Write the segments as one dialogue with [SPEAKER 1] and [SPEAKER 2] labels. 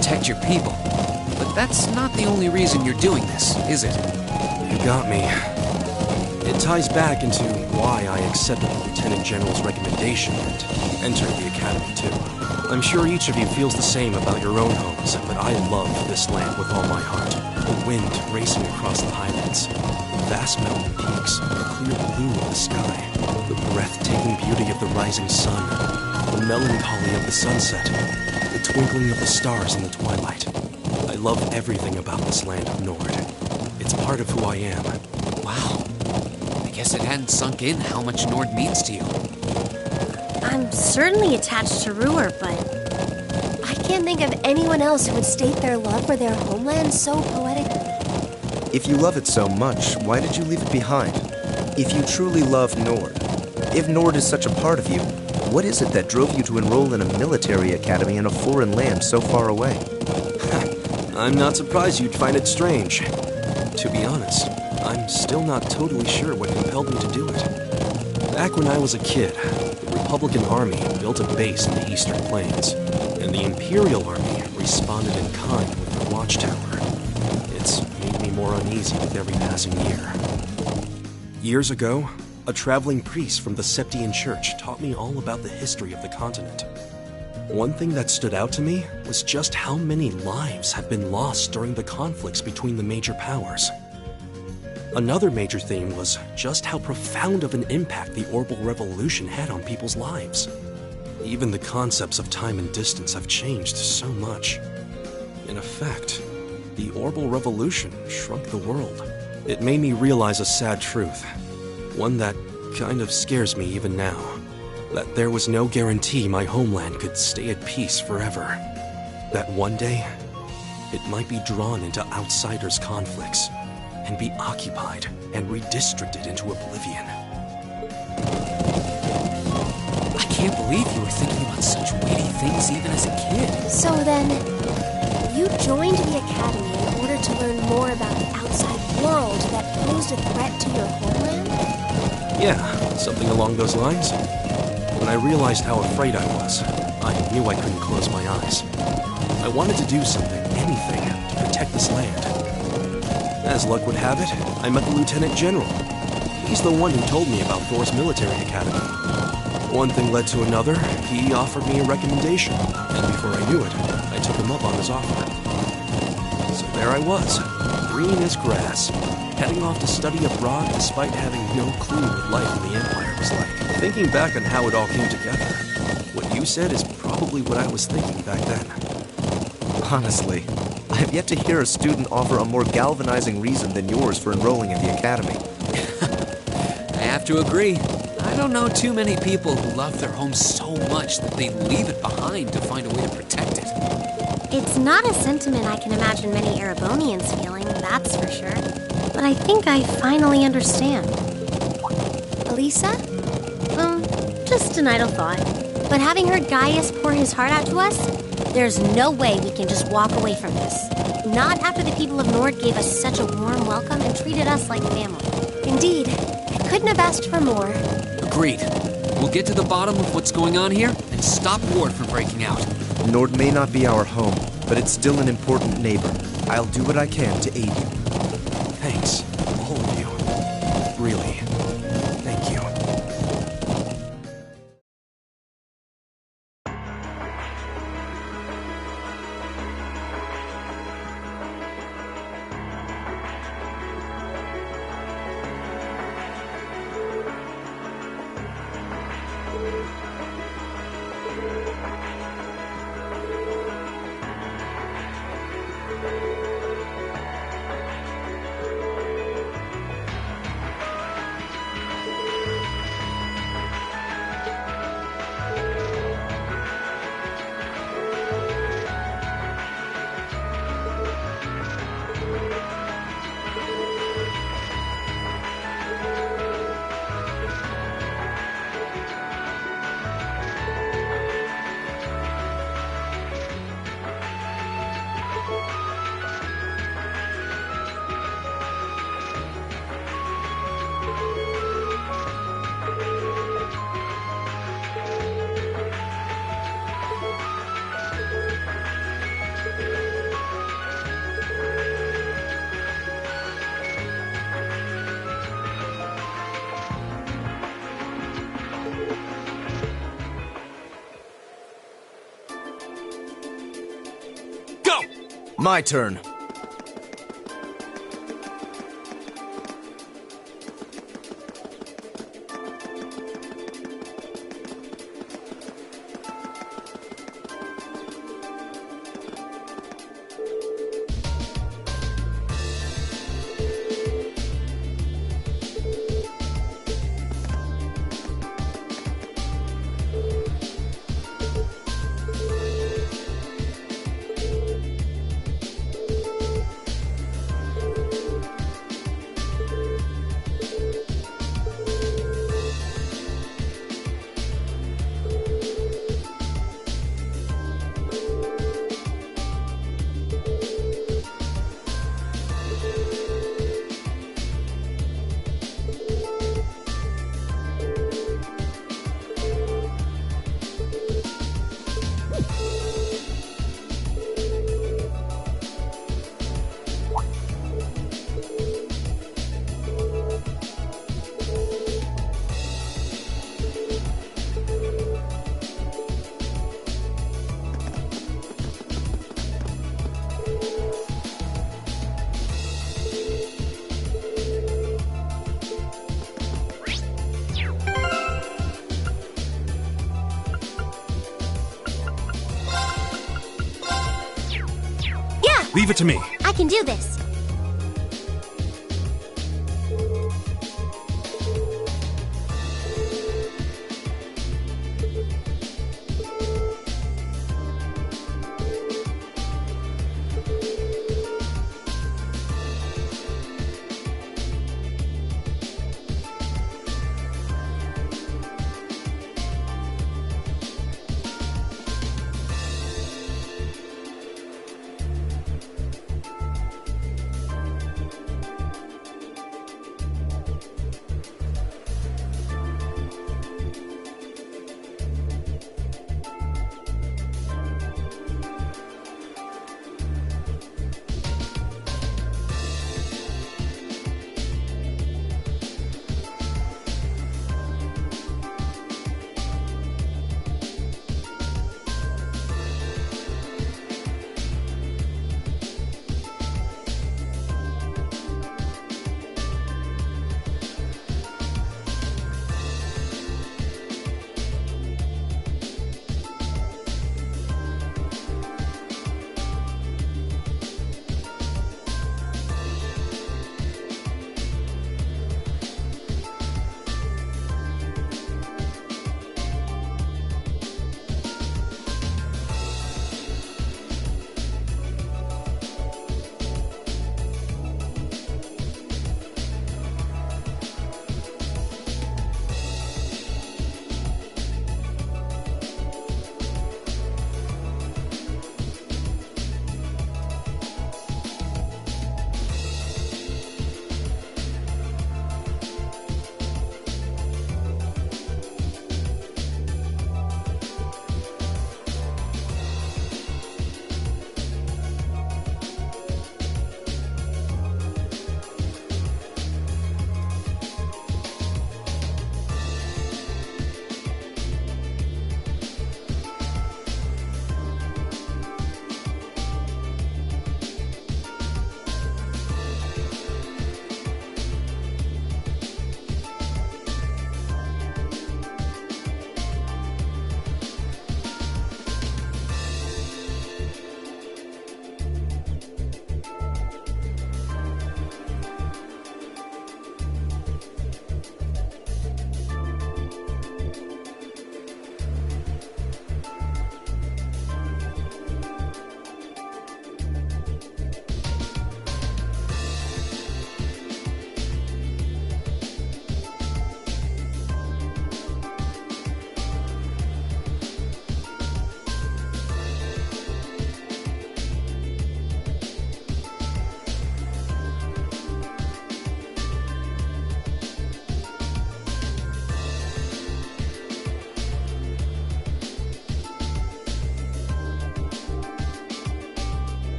[SPEAKER 1] protect your people. But that's not the only reason you're doing this, is it?
[SPEAKER 2] You got me. It ties back into why I accepted the Lieutenant General's recommendation and entered the Academy too. I'm sure each of you feels the same about your own homes, but I love this land with all my heart. The wind racing across the highlands, the vast mountain peaks, the clear blue of the sky, the breathtaking beauty of the rising sun, the melancholy of the sunset, the twinkling of the stars in the twilight. I love everything about this land of Nord. It's part of who I am.
[SPEAKER 1] Wow. I guess it hadn't sunk in how much Nord means to you.
[SPEAKER 3] I'm certainly attached to Ruhr, but I can't think of anyone else who would state their love for their homeland so poetically.
[SPEAKER 4] If you love it so much, why did you leave it behind? If you truly love Nord, if Nord is such a part of you, what is it that drove you to enroll in a military academy in a foreign land so far away?
[SPEAKER 2] I'm not surprised you'd find it strange. To be honest, I'm still not totally sure what compelled me to do it. Back when I was a kid, the Republican Army built a base in the Eastern Plains, and the Imperial Army responded in kind with their watchtower. It's made me more uneasy with every passing year. Years ago, a traveling priest from the Septian Church taught me all about the history of the continent. One thing that stood out to me was just how many lives have been lost during the conflicts between the major powers. Another major theme was just how profound of an impact the Orbital Revolution had on people's lives. Even the concepts of time and distance have changed so much. In effect, the Orbital Revolution shrunk the world. It made me realize a sad truth, one that kind of scares me even now, that there was no guarantee my homeland could stay at peace forever. That one day, it might be drawn into outsiders' conflicts and be occupied and redistricted into oblivion.
[SPEAKER 1] I can't believe you were thinking about such weighty things even as a kid.
[SPEAKER 3] So then, you joined the Academy in order to learn more about the outside world that posed a threat to your homeland?
[SPEAKER 2] Yeah, something along those lines. When I realized how afraid I was, I knew I couldn't close my eyes. I wanted to do something, anything, to protect this land. As luck would have it, I met the Lieutenant General. He's the one who told me about Thor's military academy. One thing led to another, he offered me a recommendation, and before I knew it, I took him up on his offer. So there I was, green as grass, heading off to study abroad despite having no clue what life in the Empire was like. Thinking back on how it all came together, what you said is probably what I was thinking back then.
[SPEAKER 4] Honestly, I have yet to hear a student offer a more galvanizing reason than yours for enrolling in the Academy.
[SPEAKER 1] I have to agree. I don't know too many people who love their home so much that they leave it behind to find a way to protect it.
[SPEAKER 3] It's not a sentiment I can imagine many Erebonians feeling, that's for sure. But I think I finally understand. Elisa? Just an idle thought. But having heard Gaius pour his heart out to us, there's no way we can just walk away from this. Not after the people of Nord gave us such a warm welcome and treated us like family. Indeed, I couldn't have asked for more.
[SPEAKER 1] Agreed. We'll get to the bottom of what's going on here and stop Ward from breaking out.
[SPEAKER 4] Nord may not be our home, but it's still an important neighbor. I'll do what I can to aid you.
[SPEAKER 2] Thanks, all of you. Really, thank you. go!
[SPEAKER 4] My turn.
[SPEAKER 2] Leave it to me.
[SPEAKER 3] I can do this.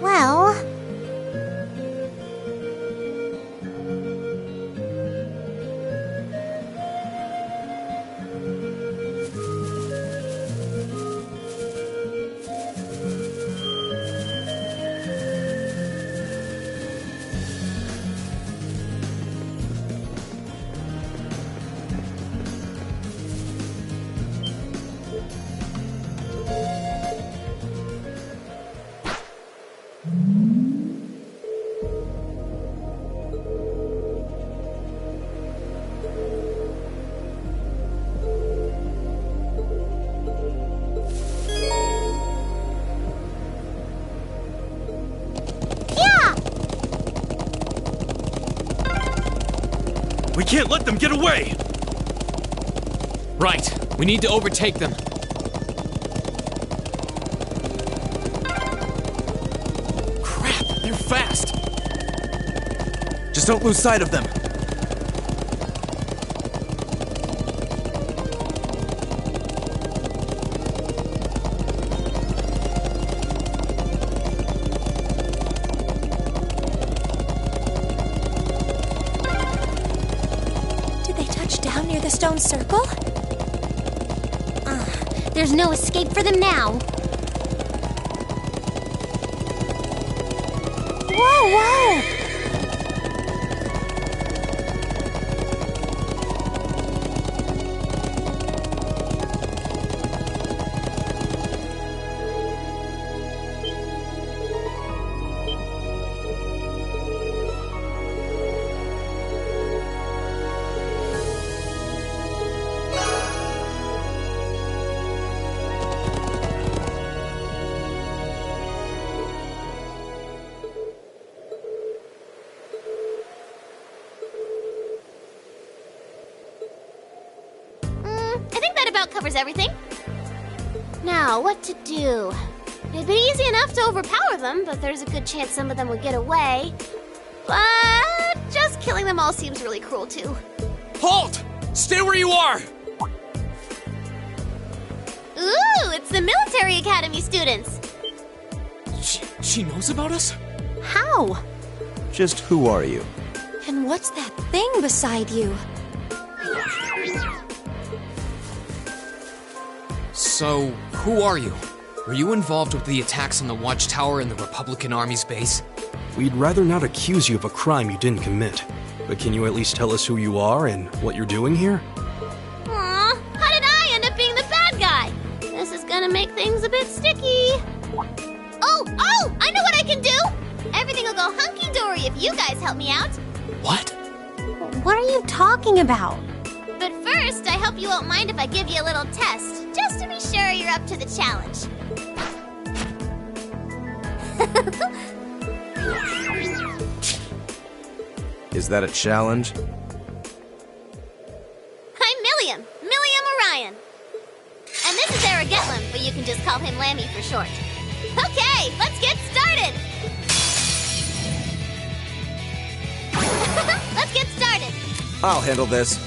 [SPEAKER 3] Well...
[SPEAKER 2] We can't let them get away!
[SPEAKER 1] Right. We need to overtake them. Crap, they're fast.
[SPEAKER 4] Just don't lose sight of them.
[SPEAKER 3] Down near the stone circle? There's no escape for them now. Whoa, whoa!
[SPEAKER 5] Covers everything. Now, what to do? It'd be easy enough to overpower them, but there's a good chance some of them would get away. But just killing them all seems really cruel, too.
[SPEAKER 1] Halt! Stay where you are!
[SPEAKER 5] Ooh, it's the military academy students.
[SPEAKER 1] She knows about us?
[SPEAKER 3] How?
[SPEAKER 4] Just who are you?
[SPEAKER 3] And what's that thing beside you?
[SPEAKER 1] So, who are you? Were you involved with the attacks on the Watchtower and the Republican Army's base?
[SPEAKER 2] We'd rather not accuse you of a crime you didn't commit. But can you at least tell us who you are and what you're doing here?
[SPEAKER 5] Aw, how did I end up being the bad guy? This is gonna make things a bit sticky. Oh, I know what I can do! Everything will go hunky-dory if you guys help me out.
[SPEAKER 1] What?
[SPEAKER 3] What are you talking about?
[SPEAKER 5] But first, I hope you won't mind if I give you a little test, just to be sure you're up to the challenge.
[SPEAKER 4] Is that a challenge?
[SPEAKER 5] I'm Milliam Orion. And this is Eric Getlam, but you can just call him Lammy for short. Okay, let's get started! Let's get started!
[SPEAKER 4] I'll handle this.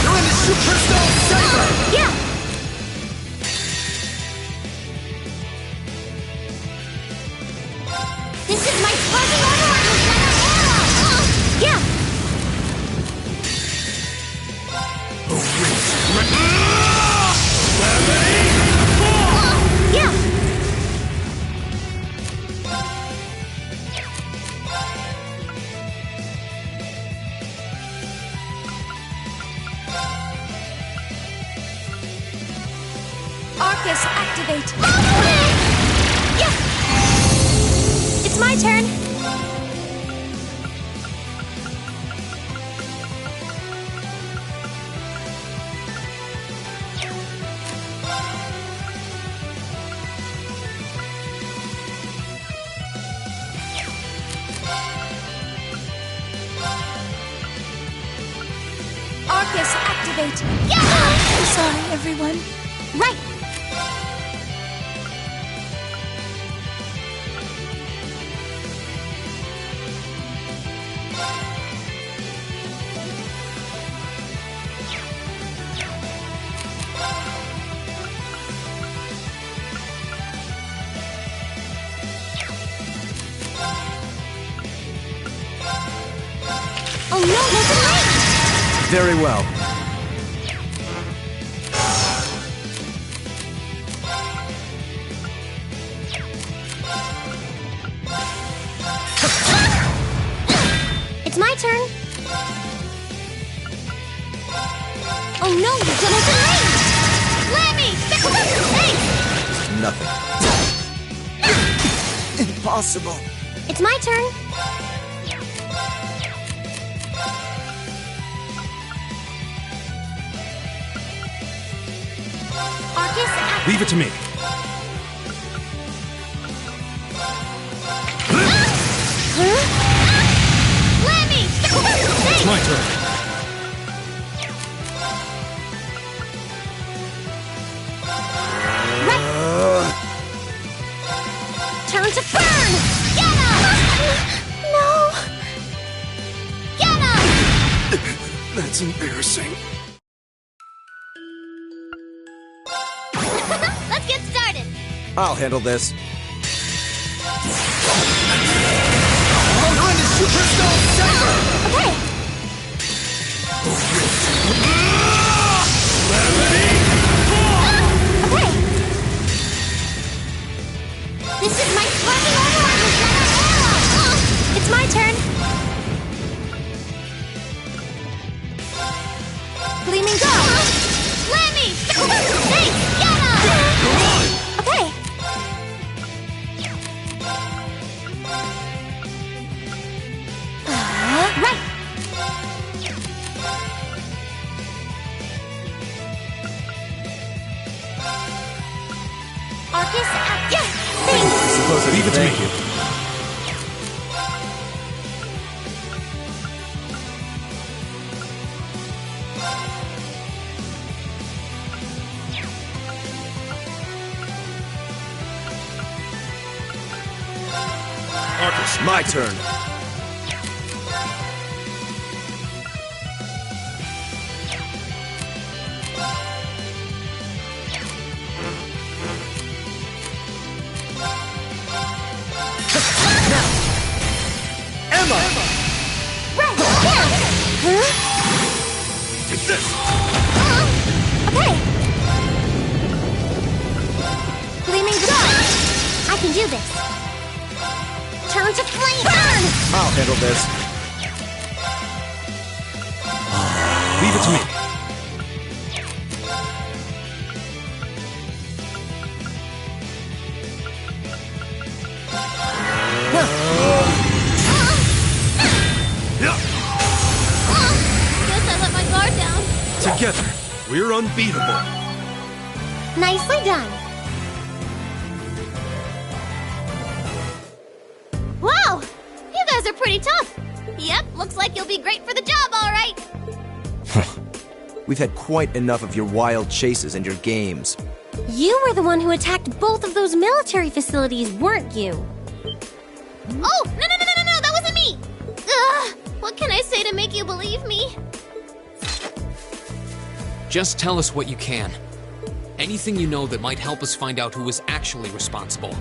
[SPEAKER 2] You're in the Superstone Saber!
[SPEAKER 3] Yeah!
[SPEAKER 5] This is my sparking override with Gunner Arrow!
[SPEAKER 3] Yeah! Yeah! Arcus, activate!
[SPEAKER 5] Yeah!
[SPEAKER 3] It's my turn! Arcus, activate!
[SPEAKER 5] Yeah!
[SPEAKER 3] I'm sorry, everyone. Right!
[SPEAKER 4] Very well.
[SPEAKER 3] It's my turn. Oh no, you did it late!
[SPEAKER 5] Lammy! Hey!
[SPEAKER 4] Nothing. Impossible.
[SPEAKER 3] It's my turn. Arcus,
[SPEAKER 2] Leave it to me.
[SPEAKER 5] Lammy!
[SPEAKER 2] It's my turn.
[SPEAKER 3] turn to burn!
[SPEAKER 5] Get him!
[SPEAKER 3] No!
[SPEAKER 5] Get him!
[SPEAKER 2] That's embarrassing.
[SPEAKER 5] Let's get started.
[SPEAKER 4] I'll handle this.
[SPEAKER 3] Okay! Okay! This is my sparking override with Letter Arrow! It's my turn! Gleaming Go!
[SPEAKER 5] Lammy! Hey! Get him!
[SPEAKER 3] Okay! Right! Arcus, yeah! Thanks!
[SPEAKER 4] Suppose
[SPEAKER 2] Leave it to me.
[SPEAKER 4] Thank you.
[SPEAKER 2] Arcus,
[SPEAKER 4] My turn. Emma!
[SPEAKER 3] Right! Here! Huh?
[SPEAKER 2] take this.
[SPEAKER 3] Okay! Gleaming Gun! I can do this! Turn to flame! Burn!
[SPEAKER 4] I'll handle this.
[SPEAKER 2] Leave it to me.
[SPEAKER 5] Guess I let my guard down.
[SPEAKER 2] Together, we're unbeatable.
[SPEAKER 3] Nicely done!
[SPEAKER 5] Wow! You guys are pretty tough. Yep, looks like you'll be great for the job, all right.
[SPEAKER 4] We've had quite enough of your wild chases and your games.
[SPEAKER 3] You were the one who attacked both of those military facilities, weren't you?
[SPEAKER 5] Oh, no, that wasn't me. Ugh, what can I say to make you believe me?
[SPEAKER 1] Just tell us what you can. Anything you know that might help us find out who was actually responsible.